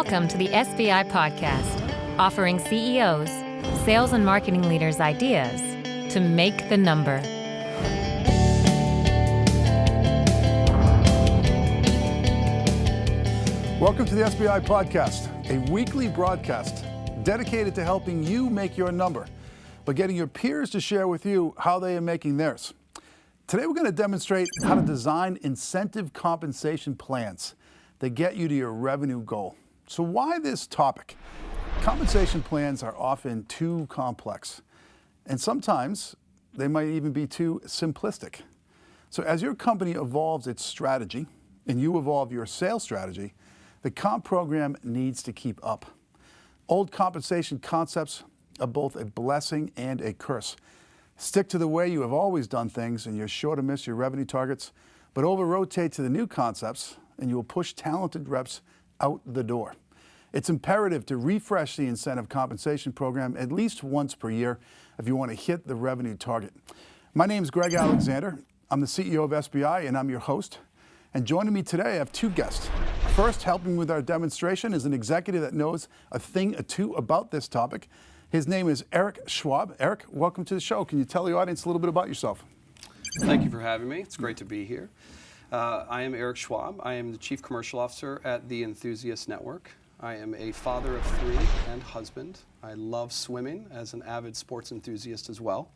Welcome to the SBI Podcast, offering CEOs, sales and marketing leaders ideas to make the number. Welcome to the SBI Podcast, a weekly broadcast dedicated to helping you make your number, but getting your peers to share with you how they are making theirs. Today we're going to demonstrate how to design incentive compensation plans that get you to your revenue goal. So why this topic? Compensation plans are often too complex, and sometimes they might even be too simplistic. So as your company evolves its strategy and you evolve your sales strategy, the comp program needs to keep up. Old compensation concepts are both a blessing and a curse. Stick to the way you have always done things and you're sure to miss your revenue targets, but over-rotate to the new concepts and you will push talented reps out the door. It's imperative to refresh the incentive compensation program at least once per year if you want to hit the revenue target. My name is Greg Alexander. I'm the CEO of SBI and I'm your host. And joining me today, I have two guests. First, helping with our demonstration is an executive that knows a thing or two about this topic. His name is Eric Schwab. Eric, welcome to the show. Can you tell the audience a little bit about yourself? Thank you for having me. It's great to be here. I am Eric Schwab. I am the Chief Commercial Officer at the Enthusiast Network. I am a father of three and husband. I love swimming as an avid sports enthusiast as well.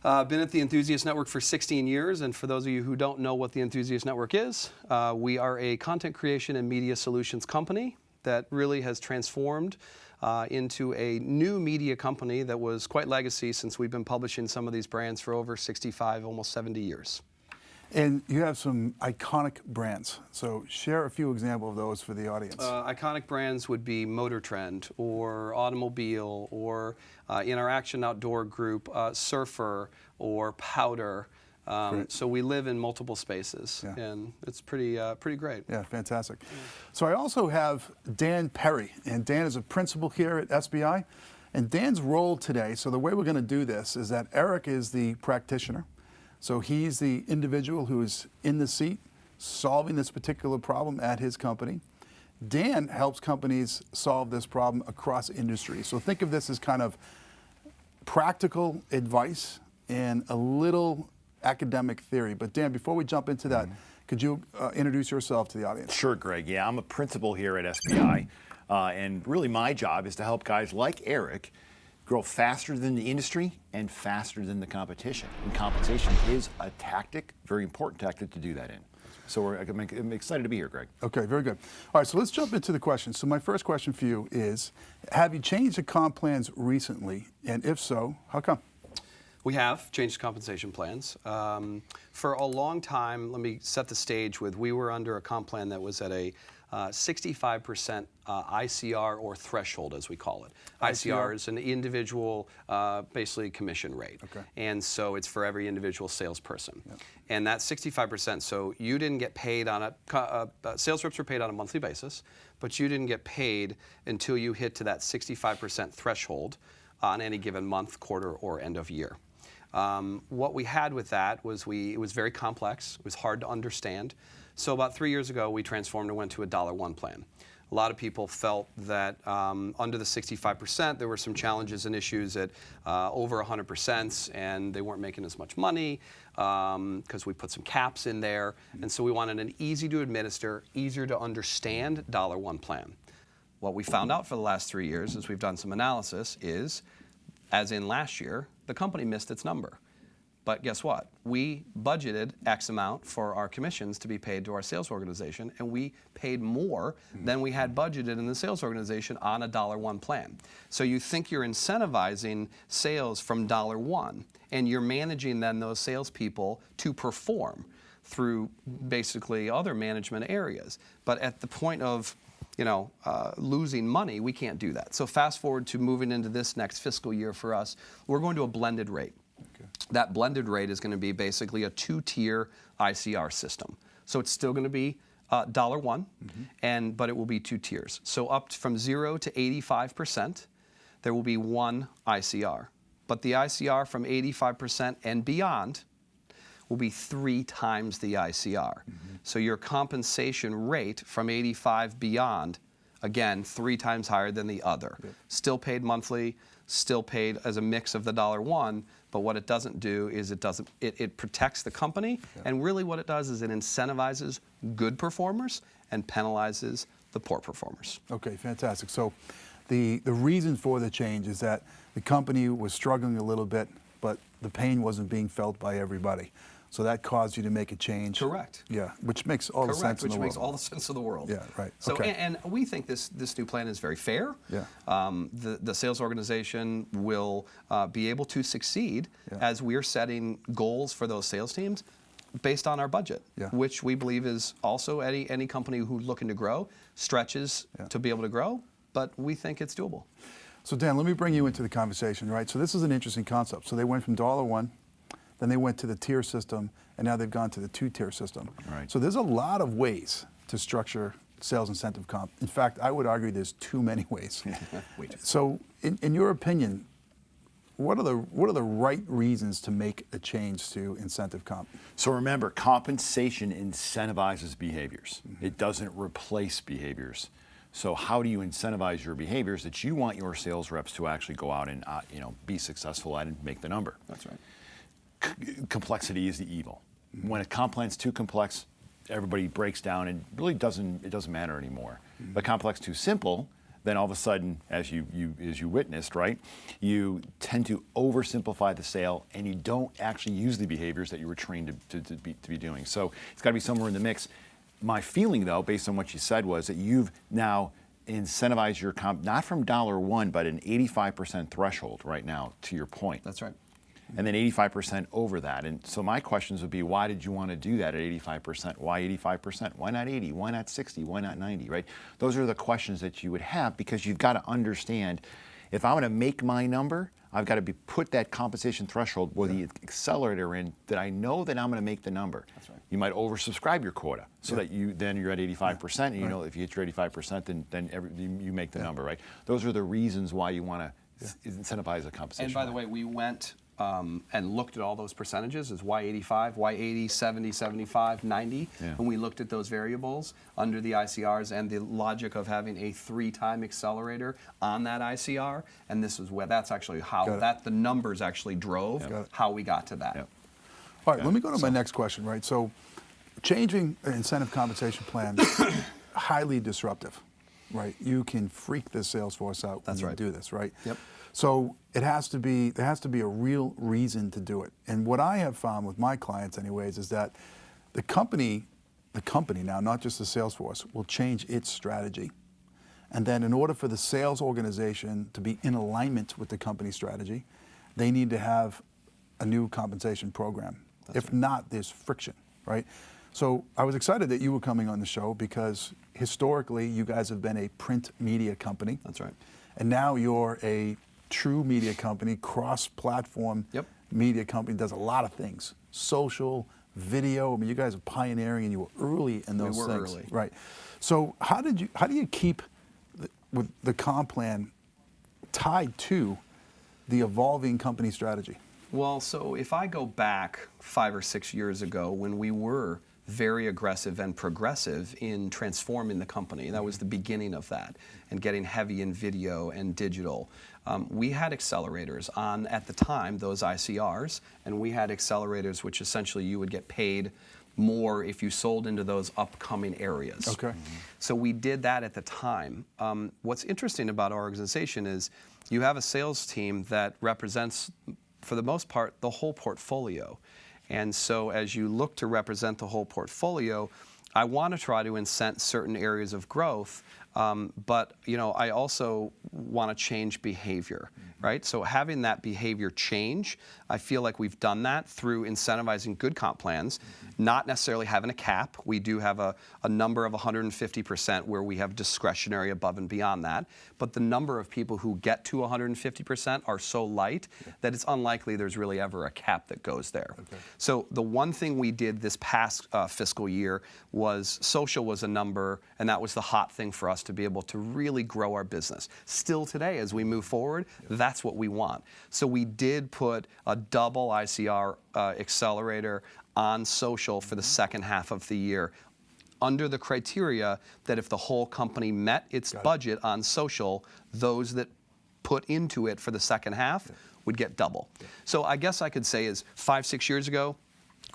I've been at the Enthusiast Network for 16 years, and for those of you who don't know what the Enthusiast Network is, we are a content creation and media solutions company that really has transformed into a new media company that was quite legacy since we've been publishing some of these brands for over 65, almost 70 years. And you have some iconic brands, so share a few examples of those for the audience. Iconic brands would be Motor Trend or Automobile or in our Action Outdoor group, Surfer or Powder. So we live in multiple spaces, and it's pretty great. Yeah, fantastic. So I also have Dan Perry, and Dan is a principal here at SBI. And Dan's role today, so the way we're going to do this is that Eric is the practitioner. So he's the individual who is in the seat solving this particular problem at his company. Dan helps companies solve this problem across industries. So think of this as kind of practical advice and a little academic theory. But Dan, before we jump into that, could you introduce yourself to the audience? Sure, Greg. Yeah, I'm a principal here at SBI. And really my job is to help guys like Eric grow faster than the industry and faster than the competition. And compensation is a tactic, very important tactic to do that in. So I'm excited to be here, Greg. Okay, very good. All right, so let's jump into the questions. So my first question for you is, have you changed the comp plans recently? And if so, how come? We have changed compensation plans. For a long time, let me set the stage with, we were under a comp plan that was at a 65% ICR or threshold, as we call it. ICR is an individual, basically commission rate. Okay. And so it's for every individual salesperson. Yep. And that 65%, so you didn't get paid on sales reps were paid on a monthly basis, but you didn't get paid until you hit to that 65% threshold on any given month, quarter, or end of year. What we had with that was it was very complex. It was hard to understand. So about 3 years ago, we transformed and went to a $1 plan. A lot of people felt that under the 65%, there were some challenges and issues at over 100%, and they weren't making as much money because we put some caps in there. And so we wanted an easy to administer, easier to understand $1 plan. What we found out for the last 3 years, as we've done some analysis, is, as in last year, the company missed its number. But guess what? We budgeted X amount for our commissions to be paid to our sales organization, and we paid more than we had budgeted in the sales organization on a $1 plan. So you think you're incentivizing sales from $1, and you're managing then those salespeople to perform through basically other management areas. But at the point of losing money, we can't do that. So fast forward to moving into this next fiscal year for us, we're going to a blended rate. Okay. That blended rate is going to be basically a 2-tier ICR system. So it's still going to be $1, but it will be 2 tiers. So up from 0 to 85%, there will be 1 ICR. But the ICR from 85% and beyond will be 3 times the ICR. So your compensation rate from 85 beyond Again, 3 times higher than the other. Still paid monthly, still paid as a mix of the $1, but what it doesn't do is it protects the company, and really what it does is it incentivizes good performers and penalizes the poor performers. Okay, fantastic. So the reason for the change is that the company was struggling a little bit, but the pain wasn't being felt by everybody. So that caused you to make a change. Correct. Yeah, which makes all the sense in the world. Which makes all the sense of the world. Yeah, right. So, okay. and we think this new plan is very fair. Yeah. The sales organization will be able to succeed as we're setting goals for those sales teams based on our budget, which we believe is also any company who's looking to grow stretches to be able to grow, but we think it's doable. So Dan, let me bring you into the conversation, right? So this is an interesting concept. So they went from $1, then they went to the tier system, and now they've gone to the 2-tier system. Right. So there's a lot of ways to structure sales incentive comp. In fact, I would argue there's too many ways. So in your opinion, what are the right reasons to make a change to incentive comp? So remember, compensation incentivizes behaviors. It doesn't replace behaviors. So how do you incentivize your behaviors that you want your sales reps to actually go out and be successful at and make the number? That's right. Complexity is the evil. When a comp plan's too complex, everybody breaks down and really doesn't matter anymore. But complex too simple, then all of a sudden, as you witnessed, right, you tend to oversimplify the sale and you don't actually use the behaviors that you were trained to be doing. So it's got to be somewhere in the mix. My feeling, though, based on what you said, was that you've now incentivized your comp not from $1, but an 85% threshold right now, to your point. That's right. And then 85% over that. And so my questions would be, why did you want to do that at 85%? Why 85%? Why not 80? Why not 60? Why not 90, right? Those are the questions that you would have, because you've got to understand, if I'm going to make my number, I've got to put that compensation threshold with the accelerator in that I know that I'm going to make the number. That's right. You might oversubscribe your quota so that you're at 85%, and you know if you hit your 85%, then you make the number, right? Those are the reasons why you want to incentivize the compensation. And by the way, we went and looked at all those percentages as why 85, why 80, 70, 75, 90. When we looked at those variables under the ICRs and the logic of having a 3-time accelerator on that ICR, and this is where that's actually how the numbers actually drove how we got to that. All right, let me go to my next question, right? So changing an incentive compensation plan, highly disruptive, right? You can freak the sales force out when you do this, right? Yep. So there has to be a real reason to do it. And what I have found with my clients anyways is that the company now, not just the sales force, will change its strategy. And then in order for the sales organization to be in alignment with the company strategy, they need to have a new compensation program. If not, there's friction, right? So I was excited that you were coming on the show because historically you guys have been a print media company. That's right. And now you're a true media company, cross-platform media company, does a lot of things. Social, video, I mean, you guys are pioneering and you were early in those things. We were early. Right. So how do you keep with the comp plan tied to the evolving company strategy? Well, so if I go back 5 or 6 years ago when we were very aggressive and progressive in transforming the company, that was the beginning of that, and getting heavy in video and digital. We had accelerators on, at the time, those ICRs, and we had accelerators which essentially you would get paid more if you sold into those upcoming areas. Okay. So we did that at the time. What's interesting about our organization is you have a sales team that represents, for the most part, the whole portfolio. And so as you look to represent the whole portfolio, I want to try to incent certain areas of growth, but I also want to change behavior, right? So having that behavior change, I feel like we've done that through incentivizing good comp plans, not necessarily having a cap. We do have a number of 150% where we have discretionary above and beyond that, but the number of people who get to 150% are so light that it's unlikely there's really ever a cap that goes there. Okay. So the one thing we did this past fiscal year was social was a number, and that was the hot thing for us to be able to really grow our business. Still today, as we move forward, that's what we want. So we did put a double ICR accelerator on social for the second half of the year. under the criteria that if the whole company met its budget on social, those that put into it for the second half would get double. So I guess I could say is 5-6 years ago,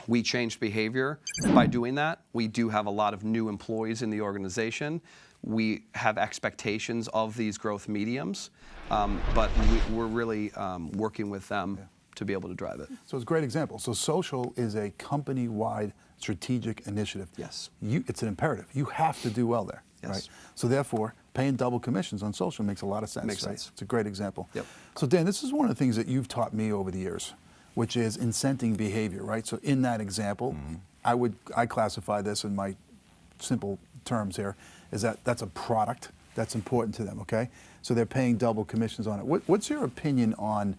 we changed behavior by doing that. We do have a lot of new employees in the organization. We have expectations of these growth mediums, but we're really working with them to be able to drive it. So it's a great example. So social is a company-wide strategic initiative. Yes. It's an imperative. You have to do well there. Yes. Right? So therefore, paying double commissions on social makes a lot of sense. Makes right? sense. It's a great example. Yep. So Dan, this is one of the things that you've taught me over the years, which is incenting behavior, right? So in that example, I classify this in my simple terms here, is that's a product that's important to them, okay? So they're paying double commissions on it. What's your opinion on,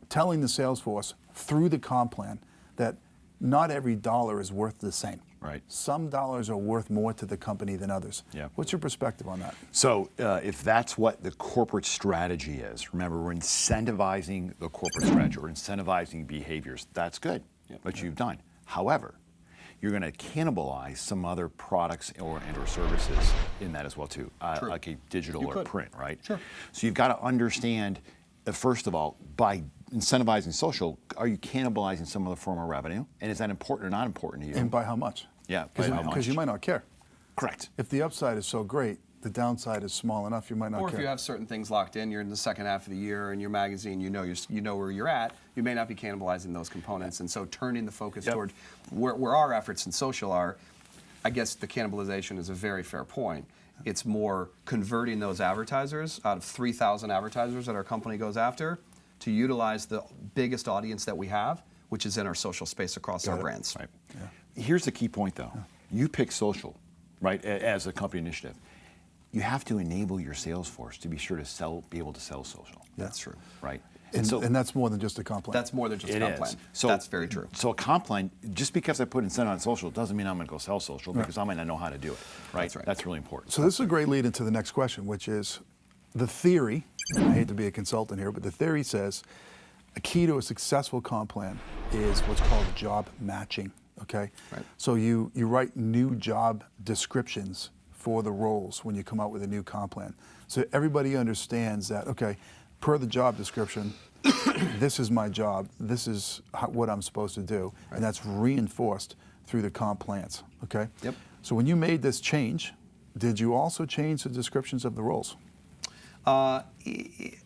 telling the sales force through the comp plan that not every dollar is worth the same? Right. Some dollars are worth more to the company than others. Yeah. What's your perspective on that? So if that's what the corporate strategy is, remember we're incentivizing the corporate strategy, or incentivizing behaviors. That's good, what you've done. However, you're going to cannibalize some other products or services in that as well too, like a digital or print, right? Sure. So you've got to understand, first of all, by incentivizing social, are you cannibalizing some other form of revenue? And is that important or not important to you? And by how much? Yeah, by how much? Because you might not care. Correct. If the upside is so great, the downside is small enough, you might not Or care. if you have certain things locked in, you're in the second half of the year in your magazine, you know where you're at, you may not be cannibalizing those components. And so turning the focus toward where our efforts in social are, I guess the cannibalization is a very fair point. It's more converting those advertisers out of 3,000 advertisers that our company goes after to utilize the biggest audience that we have, which is in our social space across our brands. Right. Here's the key point though. You pick social, right, as a company initiative. You have to enable your sales force to be sure to be able to sell social. That's true. Right. And that's more than just a comp plan. That's more than just a comp plan. So that's very true. So a comp plan, just because I put incentive on social, doesn't mean I'm going to go sell social because I might not know how to do it. Right. That's right. That's really important. So this is a great lead into the next question, which is the theory. I hate to be a consultant here, but the theory says a key to a successful comp plan is what's called job matching. Okay. Right. So you write new job descriptions for the roles when you come out with a new comp plan. So everybody understands that, okay, per the job description, this is my job, this is what I'm supposed to do, and that's reinforced through the comp plans, okay? Yep. So when you made this change, did you also change the descriptions of the roles? On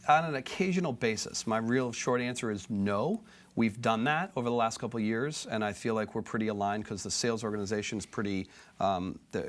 an occasional basis. My real short answer is no. We've done that over the last couple of years, and I feel like we're pretty aligned because the sales organization is pretty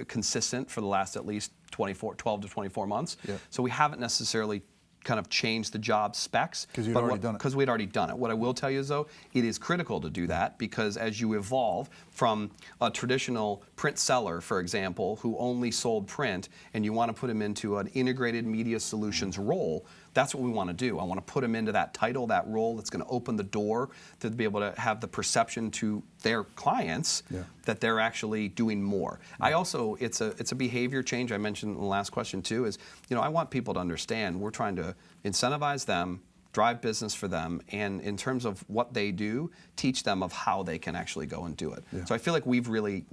consistent for the last at least 12 to 24 months. Yeah. So we haven't necessarily kind of changed the job specs. Because you'd already done it. Because we'd already done it. What I will tell you is, though, it is critical to do that because as you evolve from a traditional print seller, for example, who only sold print, and you want to put him into an integrated media solutions role, that's what we want to do. I want to put them into that title, that role that's going to open the door to be able to have the perception to their clients that they're actually doing more. I also, it's a behavior change I mentioned in the last question too, is, I want people to understand we're trying to incentivize them, drive business for them, and in terms of what they do, teach them of how they can actually go and do it. Yeah. So I feel like we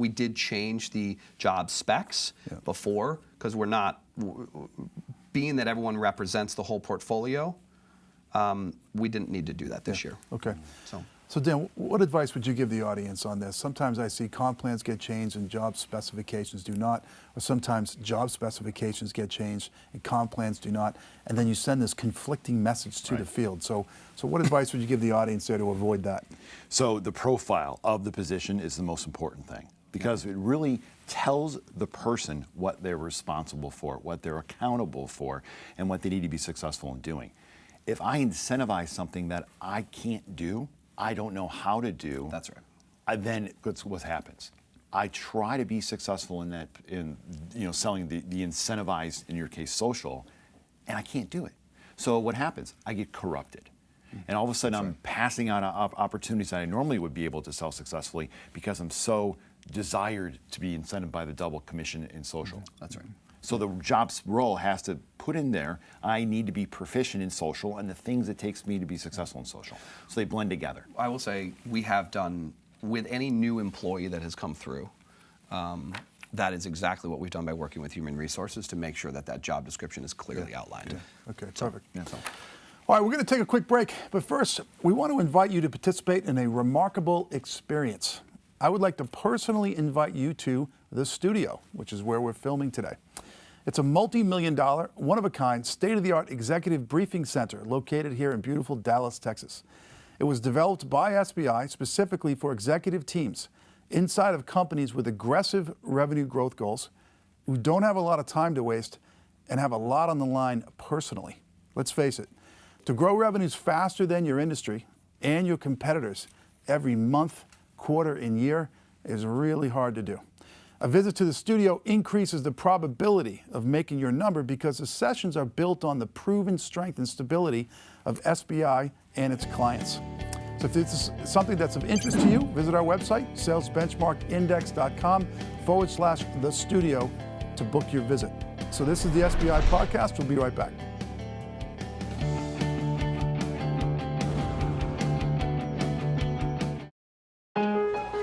did change the job specs before because we're not, being that everyone represents the whole portfolio, we didn't need to do that this year. Okay. So Dan, what advice would you give the audience on this? Sometimes I see comp plans get changed and job specifications do not, or sometimes job specifications get changed and comp plans do not, and then you send this conflicting message to the field. So what advice would you give the audience there to avoid that? So the profile of the position is the most important thing because it really tells the person what they're responsible for, what they're accountable for, and what they need to be successful in doing. If I incentivize something that I can't do, I don't know how to do. That's right. Then that's what happens. I try to be successful in that, selling the incentivized, in your case, social, and I can't do it. So what happens? I get corrupted. And all of a sudden I'm passing on opportunities that I normally would be able to sell successfully because I'm so desired to be incentivized by the double commission in social. That's right. So the jobs role has to put in there, I need to be proficient in social and the things it takes me to be successful in social. So they blend together. I will say we have done, with any new employee that has come through, that is exactly what we've done by working with human resources to make sure that that job description is clearly outlined. Okay, perfect. All right, we're going to take a quick break, but first, we want to invite you to participate in a remarkable experience. I would like to personally invite you to the studio, which is where we're filming today. It's a multi-million-dollar, one-of-a-kind, state-of-the-art executive briefing center located here in beautiful Dallas, Texas. It was developed by SBI specifically for executive teams inside of companies with aggressive revenue growth goals, who don't have a lot of time to waste and have a lot on the line personally. Let's face it, to grow revenues faster than your industry and your competitors every month, quarter, and year is really hard to do. A visit to the studio increases the probability of making your number because the sessions are built on the proven strength and stability of SBI and its clients. So if this is something that's of interest to you, visit our website, salesbenchmarkindex.com/the studio to book your visit. So this is the SBI podcast. We'll be right back.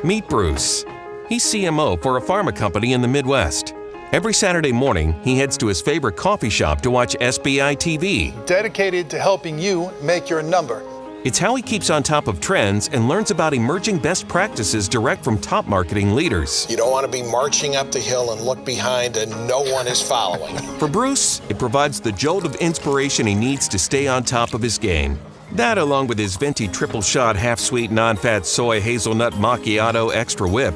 Meet Bruce. He's CMO for a pharma company in the Midwest. Every Saturday morning, he heads to his favorite coffee shop to watch SBI TV. Dedicated to helping you make your number. It's how he keeps on top of trends and learns about emerging best practices direct from top marketing leaders. You don't want to be marching up the hill and look behind and no one is following. For Bruce, it provides the jolt of inspiration he needs to stay on top of his game. That, along with his venti triple shot half-sweet non-fat soy hazelnut macchiato extra whip.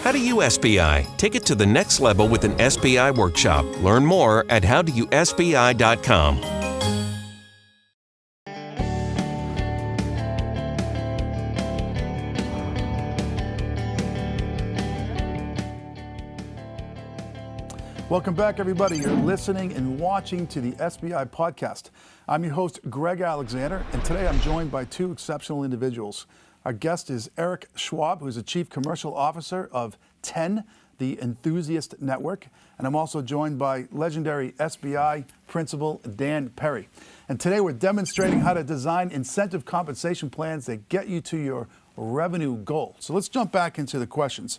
How do you SBI? Take it to the next level with an SBI workshop. Learn more at howdoyousbi.com. Welcome back, everybody. You're listening and watching to the SBI podcast. I'm your host, Greg Alexander, and today I'm joined by two exceptional individuals. Our guest is Eric Schwab, who's the Chief Commercial Officer of 10, the Enthusiast Network, and I'm also joined by legendary SBI Principal Dan Perry. And today we're demonstrating how to design incentive compensation plans that get you to your revenue goal. So let's jump back into the questions.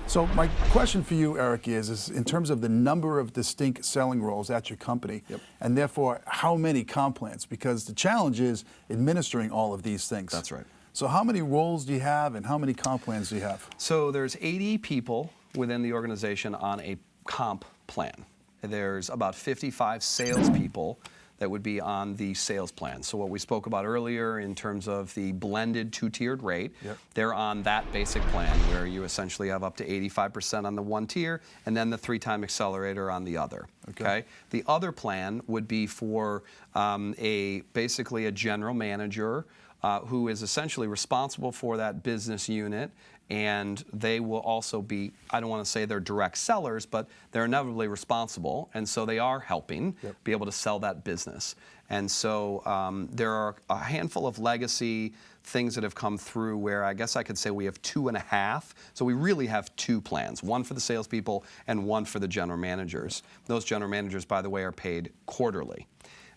So my question for you, Eric, is in terms of the number of distinct selling roles at your company, and therefore how many comp plans? Because the challenge is administering all of these things. That's right. So how many roles do you have and how many comp plans do you have? So there's 80 people within the organization on a comp plan. There's about 55 salespeople that would be on the sales plan. So what we spoke about earlier in terms of the blended two-tiered rate, they're on that basic plan where you essentially have up to 85% on the one tier and then the 3-time accelerator on the other. Okay. The other plan would be for basically a general manager who is essentially responsible for that business unit, and they will also be, I don't want to say they're direct sellers, but they're inevitably responsible, and so they are helping be able to sell that business. And so there are a handful of legacy things that have come through where I guess I could say we have 2.5. So we really have 2 plans, one for the salespeople and one for the general managers. Those general managers, by the way, are paid quarterly.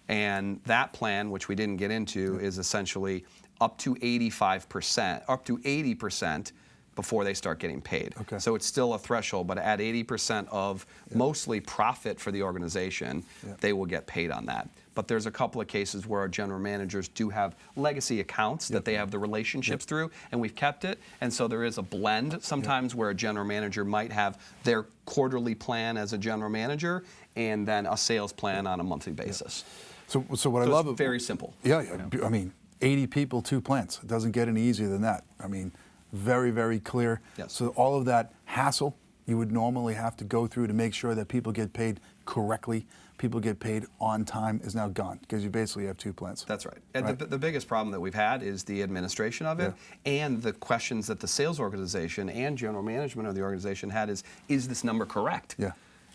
And that plan, which we didn't get into, is essentially up to 85%, up to 80% before they start getting paid. So it's still a threshold, but at 80% of mostly profit for the organization, they will get paid on that. But there's a couple of cases where our general managers do have legacy accounts that they have the relationships through, and we've kept it. And so there is a blend sometimes where a general manager might have their quarterly plan as a general manager and then a sales plan on a monthly basis. So what I love it's very simple. I mean, 80 people, 2 plants. It doesn't get any easier than that. I mean, very, very clear. So all of that hassle you would normally have to go through to make sure that people get paid correctly, people get paid on time is now gone because you basically have 2 plants. That's right. And the biggest problem that we've had is the administration of it and the questions that the sales organization and general management of the organization had is this number correct?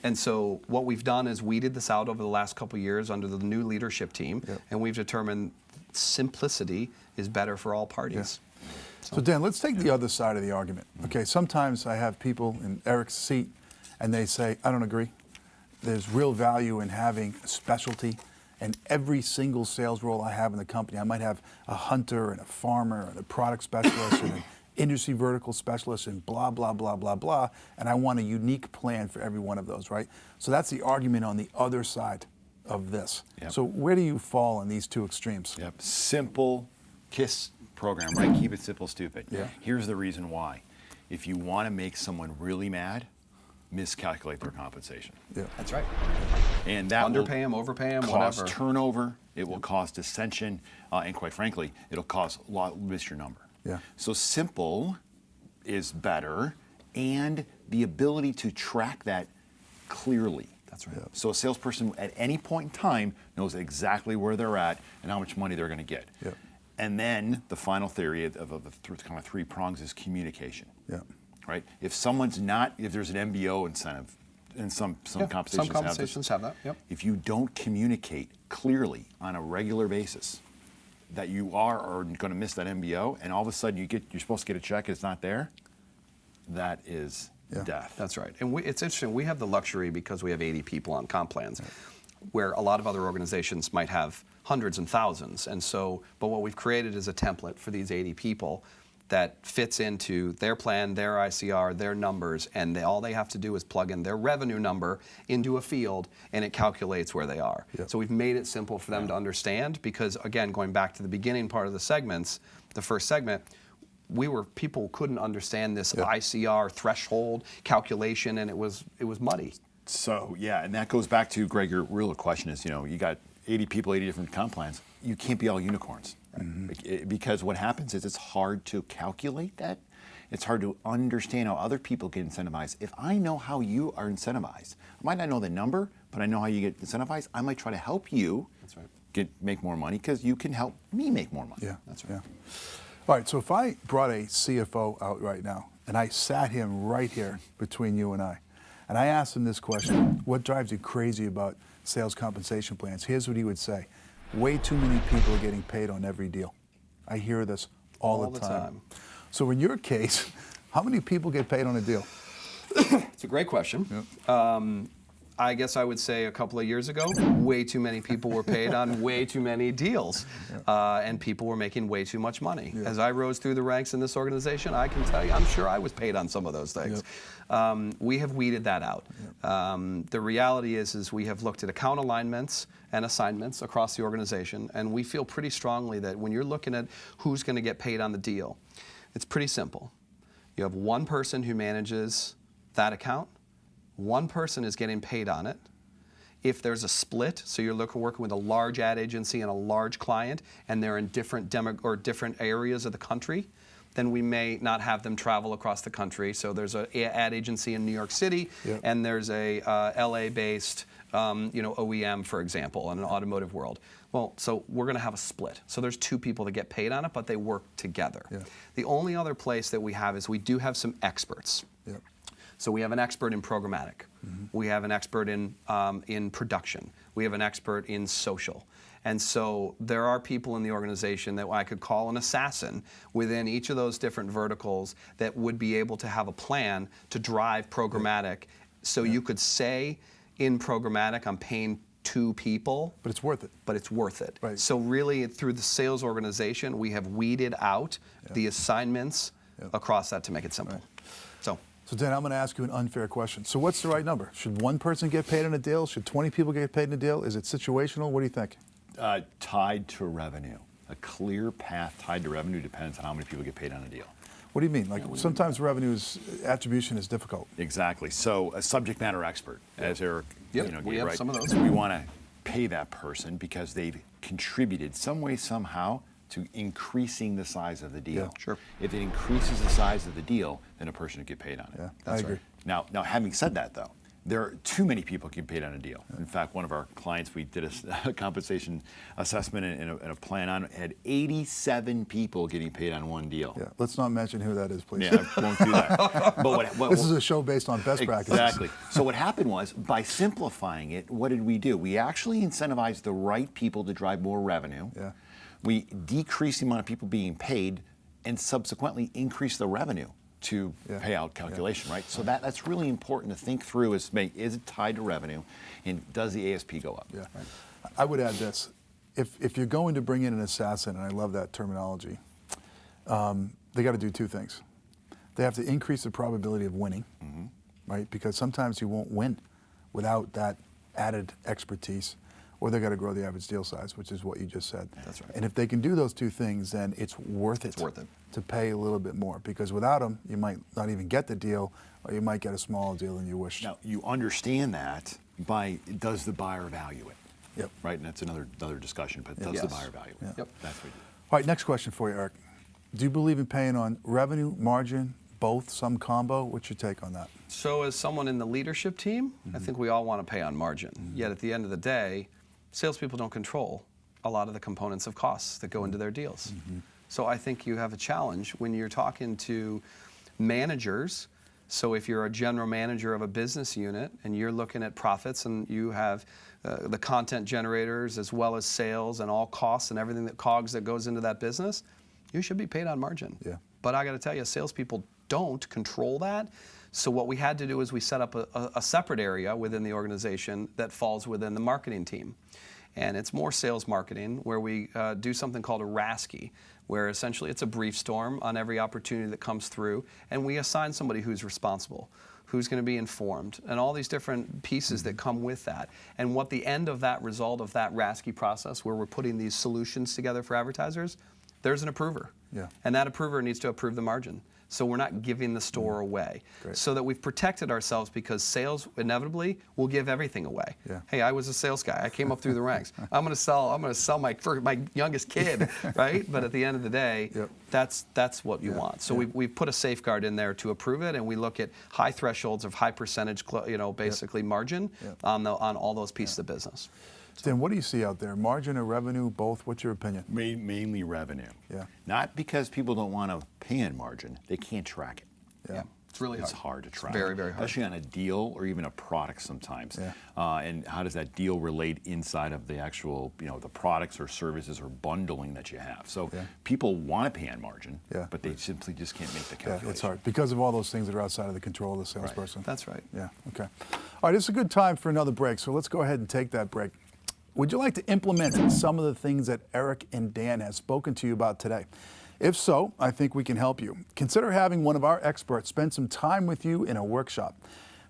And so what we've done is weeded this out over the last couple of years under the new leadership team, and we've determined simplicity is better for all parties. So Dan, let's take the other side of the argument. Okay, sometimes I have people in Eric's seat and they say, I don't agree. There's real value in having a specialty, and every single sales role I have in the company, I might have a hunter and a farmer and a product specialist and an industry vertical specialists and blah, blah, blah, blah, blah, and I want a unique plan for every one of those, right? So that's the argument on the other side of this. Yep. So where do you fall in these two extremes? Yep. Simple KISS program, right? Keep it simple, stupid. Yeah. Here's the reason why. If you want to make someone really mad, miscalculate their compensation. Yeah. That's right. And that Underpay them, overpay them, cause whatever. turnover, it will cause dissension, and quite frankly, it'll cause miss your number. Yeah. So simple is better, and the ability to track that clearly. That's right. So a salesperson at any point in time knows exactly where they're at and how much money they're going to get. Yeah. And then the final theory of the kind of three prongs is communication. Yeah. Right? If someone's not, if there's an MBO incentive, and some compensations have that. Yep. if you don't communicate clearly on a regular basis that you are going to miss that MBO, and all of a sudden you're supposed to get a check, it's not there, that is death. That's right. And it's interesting. We have the luxury, because we have 80 people on comp plans, where a lot of other organizations might have hundreds and thousands. And so, but what we've created is a template for these 80 people that fits into their plan, their ICR, their numbers, and all they have to do is plug in their revenue number into a field, and it calculates where they are. Yep. So we've made it simple for them to understand, because again, going back to the beginning part of the segments, the first segment, people couldn't understand this ICR threshold calculation, and it was muddy. So yeah, and that goes back to, Greg, your real question is, you got 80 people, 80 different comp plans. You can't be all unicorns. Because what happens is it's hard to calculate that. It's hard to understand how other people get incentivized. If I know how you are incentivized, I might not know the number, but I know how you get incentivized. I might try to help you make more money, because you can help me make more money. Yeah, that's right. Yeah. All right, so if I brought a CFO out right now, and I sat him right here between you and I asked him this question: what drives you crazy about sales compensation plans? Here's what he would say: way too many people are getting paid on every deal. I hear this all the time. So in your case, how many people get paid on a deal? It's a great question. Yep. I guess I would say a couple of years ago, way too many people were paid on way too many deals, and people were making way too much money. Yeah. As I rose through the ranks in this organization, I can tell you, I'm sure I was paid on some of those things. Yep. We have weeded that out. Yep. The reality is we have looked at account alignments and assignments across the organization, and we feel pretty strongly that when you're looking at who's going to get paid on the deal, it's pretty simple. You have one person who manages that account. One person is getting paid on it. If there's a split, so you're working with a large ad agency and a large client, and they're in different areas of the country, then we may not have them travel across the country. So there's an ad agency in New York City, and there's a LA-based OEM, for example, in an automotive world. Well, so we're going to have a split. So there's two people that get paid on it, but they work together. Yeah. The only other place that we have is we do have some experts. Yeah. So we have an expert in programmatic. Mm-hmm. We have an expert in production. We have an expert in social. And so there are people in the organization that I could call an assassin within each of those different verticals that would be able to have a plan to drive programmatic. So you could say in programmatic, I'm paying two people. But it's worth it. But it's worth it. Right. So really, through the sales organization, we have weeded out the assignments across that to make it simple. Right. So Dan, I'm going to ask you an unfair question. So what's the right number? Should one person get paid on a deal? Should 20 people get paid in a deal? Is it situational? What do you think? Tied to revenue. A clear path tied to revenue depends on how many people get paid on a deal. What do you mean? Like sometimes attribution is difficult. Exactly. So a subject matter expert, as Eric, we have some of those. We want to pay that person because they've contributed some way, somehow, to increasing the size of the deal. Yeah, sure. If it increases the size of the deal, then a person would get paid on it. Yeah, that's I agree. Right. Now, having said that, though, there are too many people get paid on a deal. In fact, one of our clients, we did a compensation assessment and a plan on, had 87 people getting paid on one deal. Yeah, let's not mention who that is, please. Yeah, I won't do that. But this is a show based on best practices. Exactly. So what happened was, by simplifying it, what did we do? We actually incentivized the right people to drive more revenue. Yeah. We decreased the amount of people being paid and subsequently increased the revenue to payout calculation, right? So that's really important to think through is it tied to revenue, and does the ASP go up? Yeah. Right. I would add this. If you're going to bring in an assassin, and I love that terminology, they got to do two things. They have to increase the probability of winning, right? Because sometimes you won't win without that added expertise, or they got to grow the average deal size, which is what you just said. That's right. And if they can do those two things, then it's worth it. It's worth it. To pay a little bit more, because without them, you might not even get the deal, or you might get a smaller deal than you wished. Now, you understand that by does the buyer value it? Yep. Right, and that's another discussion, but does the buyer value it? Yep. That's what you do. All right, next question for you, Eric. Do you believe in paying on revenue, margin, both, some combo? What's your take on that? So as someone in the leadership team, I think we all want to pay on margin. Yet at the end of the day, salespeople don't control a lot of the components of costs that go into their deals. So I think you have a challenge when you're talking to managers. So if you're a general manager of a business unit and you're looking at profits and you have the content generators as well as sales and all costs and everything that COGS that goes into that business, you should be paid on margin. Yeah. But I got to tell you, salespeople don't control that. So what we had to do is we set up a separate area within the organization that falls within the marketing team. And it's more sales marketing, where we do something called a RASKI, where essentially it's a brief storm on every opportunity that comes through, and we assign somebody who's responsible, who's going to be informed, and all these different pieces that come with that. And what the end of that result of that RASKI process, where we're putting these solutions together for advertisers, there's an approver. Yeah. And that approver needs to approve the margin. So we're not giving the store away. So that we've protected ourselves, because sales inevitably will give everything away. Yeah. Hey, I was a sales guy. I came up through the ranks. I'm going to sell my youngest kid, right? But at the end of the day, that's what you want. So we've put a safeguard in there to approve it, and we look at high thresholds of high percentage, basically margin on all those pieces of business. Stan, what do you see out there? Margin or revenue, both? What's your opinion? Mainly revenue. Yeah. Not because people don't want to pay in margin, they can't track it. Yeah. It's really hard. It's hard to track. Very, very hard. Especially on a deal or even a product sometimes. Yeah. And how does that deal relate inside of the actual, the products or services or bundling that you have? So people want to pay on margin, but they simply just can't make the calculation. Yeah, it's hard because of all those things that are outside of the control of the salesperson. That's right. Yeah, okay. All right, it's a good time for another break, so let's go ahead and take that break. Would you like to implement some of the things that Eric and Dan have spoken to you about today? If so, I think we can help you. Consider having one of our experts spend some time with you in a workshop.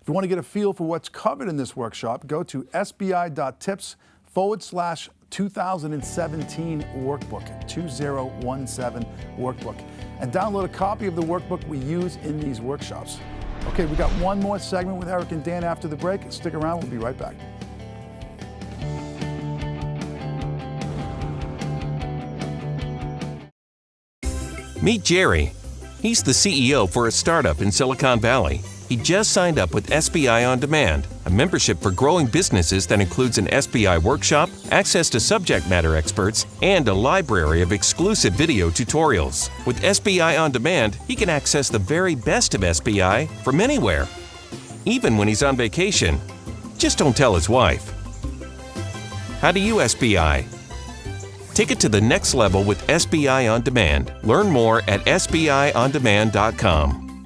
If you want to get a feel for what's covered in this workshop, go to sbi.tips/2017 workbook, 2017 workbook, and download a copy of the workbook we use in these workshops. Okay, we got one more segment with Eric and Dan after the break. Stick around, we'll be right back. Meet Jerry. He's the CEO for a startup in Silicon Valley. He just signed up with SBI On Demand, a membership for growing businesses that includes an SBI workshop, access to subject matter experts, and a library of exclusive video tutorials. With SBI On Demand, he can access the very best of SBI from anywhere, even when he's on vacation. Just don't tell his wife. How do you SBI? Take it to the next level with SBI On Demand. Learn more at sbiondemand.com.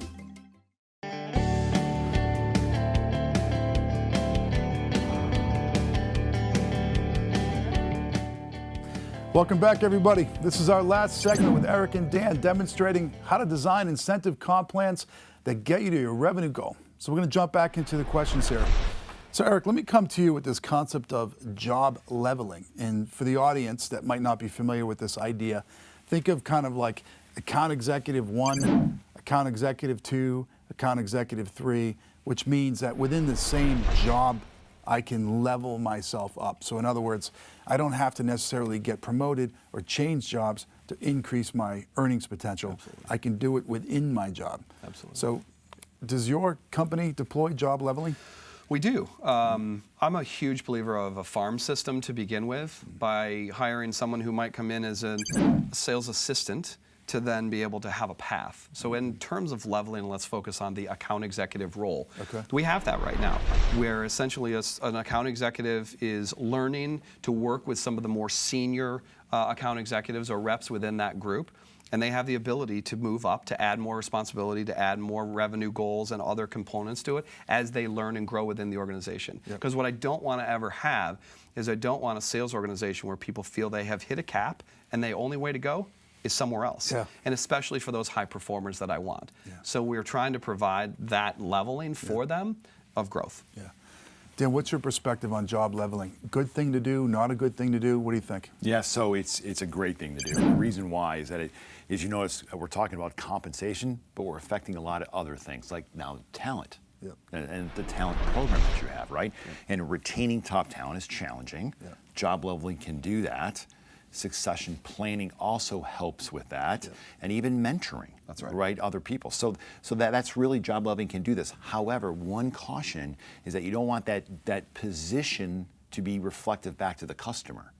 Welcome back, everybody. This is our last segment with Eric and Dan, demonstrating how to design incentive comp plans that get you to your revenue goal. So we're going to jump back into the questions here. So Eric, let me come to you with this concept of job leveling. And for the audience that might not be familiar with this idea, think of kind of like account executive 1, account executive 2, account executive 3, which means that within the same job, I can level myself up. So in other words, I don't have to necessarily get promoted or change jobs to increase my earnings potential. Absolutely. I can do it within my job. Absolutely. So does your company deploy job leveling? We do. I'm a huge believer of a farm system to begin with, by hiring someone who might come in as a sales assistant to then be able to have a path. So in terms of leveling, let's focus on the account executive role. Okay. We have that right now, where essentially an account executive is learning to work with some of the more senior account executives or reps within that group. And they have the ability to move up, to add more responsibility, to add more revenue goals and other components to it as they learn and grow within the organization. Because what I don't want to ever have is I don't want a sales organization where people feel they have hit a cap and the only way to go is somewhere else. Yeah. And especially for those high performers that I want. Yeah. So we're trying to provide that leveling for them of growth. Yeah. Dan, what's your perspective on job leveling? Good thing to do, not a good thing to do? What do you think? Yeah, so it's a great thing to do. The reason why is that you notice we're talking about compensation, but we're affecting a lot of other things, like now talent. Yep. And the talent program that you have, right? Yep. And retaining top talent is challenging. Yep. Job leveling can do that. Succession planning also helps with that, Yep. and even mentoring. That's right. Right, other people. So that's really job leveling can do this. However, one caution is that you don't want that position to be reflective back to the customer.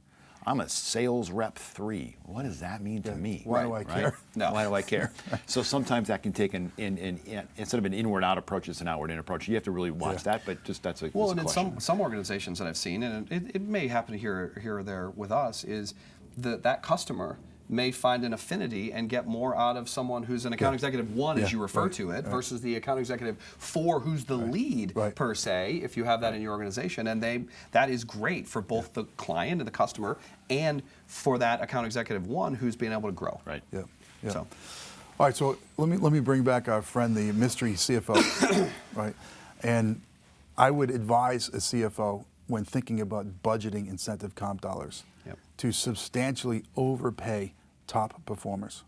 I'm a sales rep 3. What does that mean to me? Why do I care? No. Why do I care? So sometimes that can take instead of an inward-out approach, it's an outward-in approach. You have to really watch that, but just that's a Well, that's a and in question. some organizations that I've seen, and it may happen here or there with us, is that customer may find an affinity and get more out of someone who's an account executive 1, as you refer to it, versus the account executive 4, who's the lead per se, if you have that in your organization. And that is great for both the client and the customer, and for that account executive 1 who's being able to grow. Right. Yeah. Yeah. So. All right, so let me bring back our friend, the mystery CFO, right? And I would advise a CFO when thinking about budgeting incentive comp dollars to substantially overpay top performers.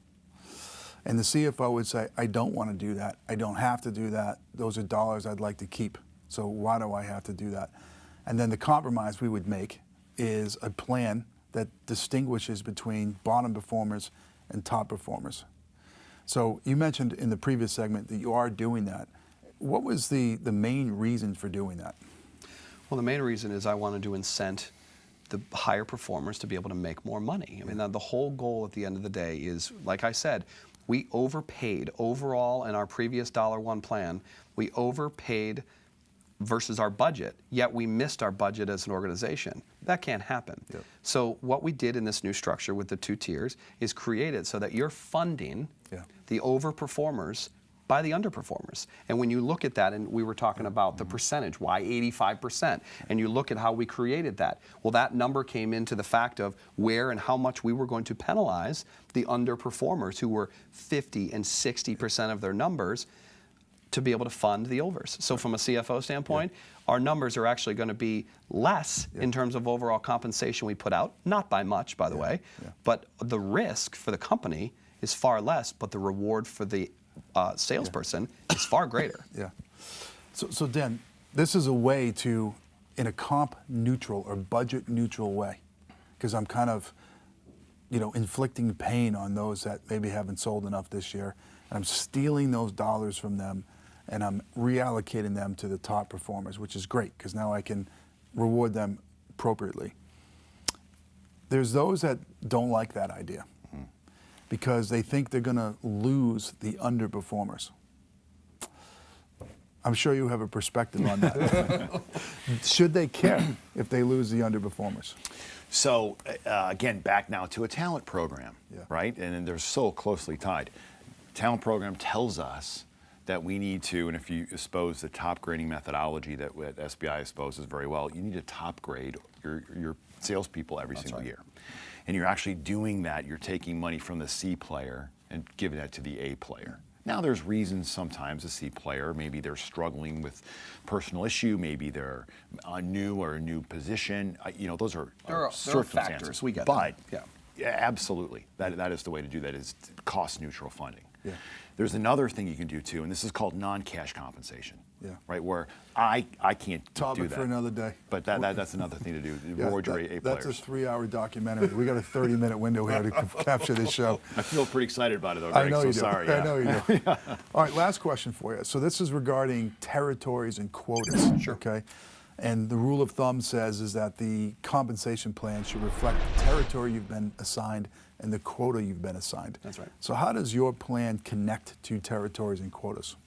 And the CFO would say, I don't want to do that. I don't have to do that. Those are dollars I'd like to keep. So why do I have to do that? And then the compromise we would make is a plan that distinguishes between bottom performers and top performers. So you mentioned in the previous segment that you are doing that. What was the main reason for doing that? Well, the main reason is I wanted to incent the higher performers to be able to make more money. I mean, the whole goal at the end of the day is, like I said, we overpaid overall in our previous $1 plan. We overpaid versus our budget, yet we missed our budget as an organization. That can't happen. Yep. So what we did in this new structure with the 2 tiers is create it so that you're funding the overperformers by the underperformers. And when you look at that, and we were talking about the percentage, why 85%, and you look at how we created that, well, that number came into the fact of where and how much we were going to penalize the underperformers who were 50 and 60% of their numbers to be able to fund the overs. So from a CFO standpoint, our numbers are actually going to be less in terms of overall compensation we put out, not by much, by the way, but the risk for the company is far less, but the reward for the salesperson is far greater. Yeah. So Dan, this is a way to, in a comp neutral or budget neutral way, because I'm kind of, inflicting pain on those that maybe haven't sold enough this year, and I'm stealing those dollars from them, and I'm reallocating them to the top performers, which is great because now I can reward them appropriately. There's those that don't like that idea because they think they're going to lose the underperformers. I'm sure you have a perspective on that. Should they care if they lose the underperformers? So again, back now to a talent program, right? And they're so closely tied. Talent program tells us that we need to, and if you expose the top grading methodology that SBI exposes very well, you need to top grade your salespeople every single year. And you're actually doing that. You're taking money from the C player and giving that to the A player. Now, there's reasons sometimes a C player, maybe they're struggling with personal issue, maybe they're a new position. Those are circumstances. Factors. We get but that. yeah, absolutely. That is the way to do that, is cost neutral funding. Yeah. There's another thing you can do too, and this is called non-cash compensation. Right, where I can't Topic do that. for another day. But that's another thing to do. Reward your A players. That's a 3-hour documentary. We got a 30-minute window here to capture this show. I feel pretty excited about it, though, Greg. I know you do. Sorry. I know you do. All right, last question for you. So this is regarding territories and quotas. Sure. Okay. And the rule of thumb says is that the compensation plan should reflect the territory you've been assigned and the quota you've been assigned. That's right. So how does your plan connect to territories and quotas?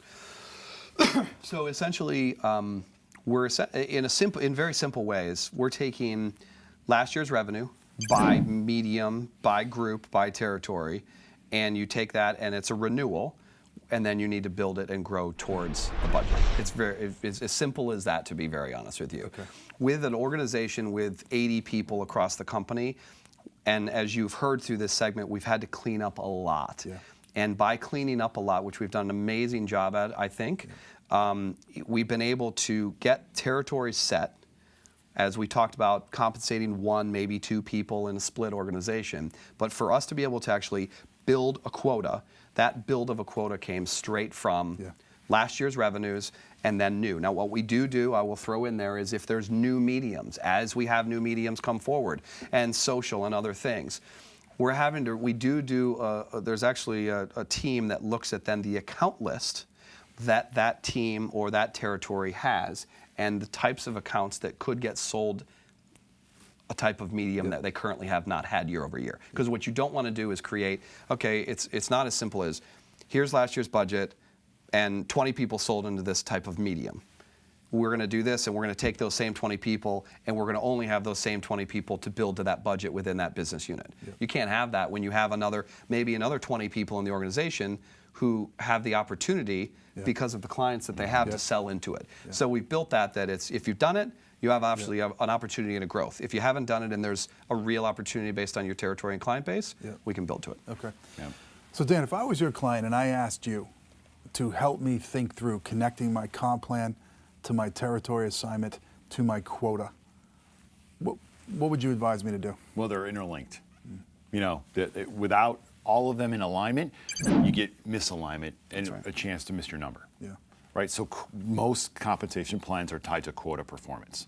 So essentially, we're in very simple ways. We're taking last year's revenue by medium, by group, by territory, and you take that, and it's a renewal, and then you need to build it and grow towards the budget. It's as simple as that, to be very honest with you. Okay. With an organization with 80 people across the company, And as you've heard through this segment, we've had to clean up a lot. Yeah. And by cleaning up a lot, which we've done an amazing job at, I think, we've been able to get territories set, as we talked about, compensating 1, maybe 2 people in a split organization. But for us to be able to actually build a quota, that build of a quota came straight from last year's revenues and then new. Now, what we do, I will throw in there, is if there's new mediums, as we have new mediums come forward, and social and other things, we're having to, there's actually a team that looks at then the account list that team or that territory has, and the types of accounts that could get sold a type of medium that they currently have not had year over year. Because what you don't want to do is create, okay, it's not as simple as, here's last year's budget, and 20 people sold into this type of medium. We're going to do this, and we're going to take those same 20 people, and we're going to only have those same 20 people to build to that budget within that business unit. You can't have that when you have maybe another 20 people in the organization who have the opportunity because of the clients that they have to sell into it. So we've built that it's, if you've done it, you have actually an opportunity and a growth. If you haven't done it and there's a real opportunity based on your territory and client base, we can build to it. Okay. So Dan, if I was your client and I asked you to help me think through connecting my comp plan to my territory assignment to my quota, what would you advise me to do? Well, they're interlinked. You know, without all of them in alignment, you get misalignment and a chance to miss your number. Right? So most compensation plans are tied to quota performance.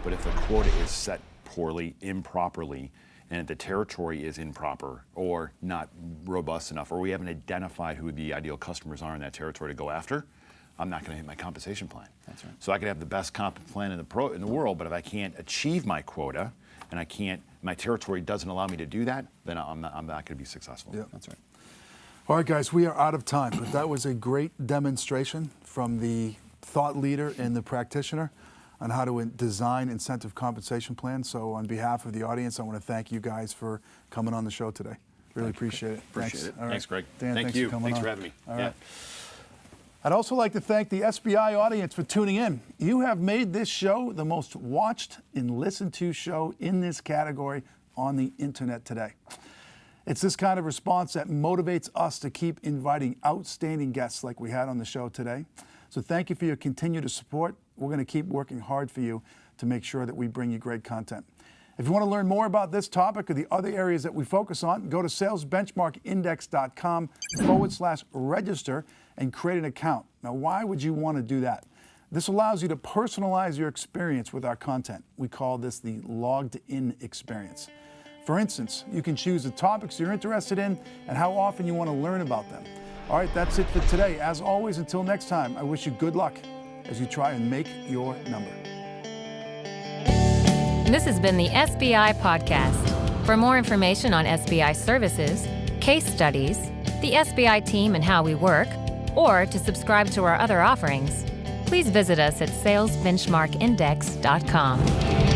But if the quota is set poorly, improperly, and the territory is improper or not robust enough, or we haven't identified who the ideal customers are in that territory to go after, I'm not going to hit my compensation plan. That's right. So I could have the best comp plan in the world, but if I can't achieve my quota and my territory doesn't allow me to do that, then I'm not going to be successful. That's right. All right, guys, we are out of time, but that was a great demonstration from the thought leader and the practitioner on how to design incentive compensation plans. So on behalf of the audience, I want to thank you guys for coming on the show today. Really appreciate it. Appreciate it. All right. Thanks, Greg. Dan, thank thanks you. for coming Thanks on. for having me. All right. I'd also like to thank the SBI audience for tuning in. You have made this show the most watched and listened to show in this category on the internet today. It's this kind of response that motivates us to keep inviting outstanding guests like we had on the show today. So thank you for your continued support. We're going to keep working hard for you to make sure that we bring you great content. If you want to learn more about this topic or the other areas that we focus on, go to salesbenchmarkindex.com/register and create an account. Now, why would you want to do that? This allows you to personalize your experience with our content. We call this the logged in experience. For instance, you can choose the topics you're interested in and how often you want to learn about them. All right, that's it for today. As always, until next time, I wish you good luck as you try and make your number. This has been the SBI Podcast. For more information on SBI services, case studies, the SBI team and how we work, or to subscribe to our other offerings, please visit us at salesbenchmarkindex.com.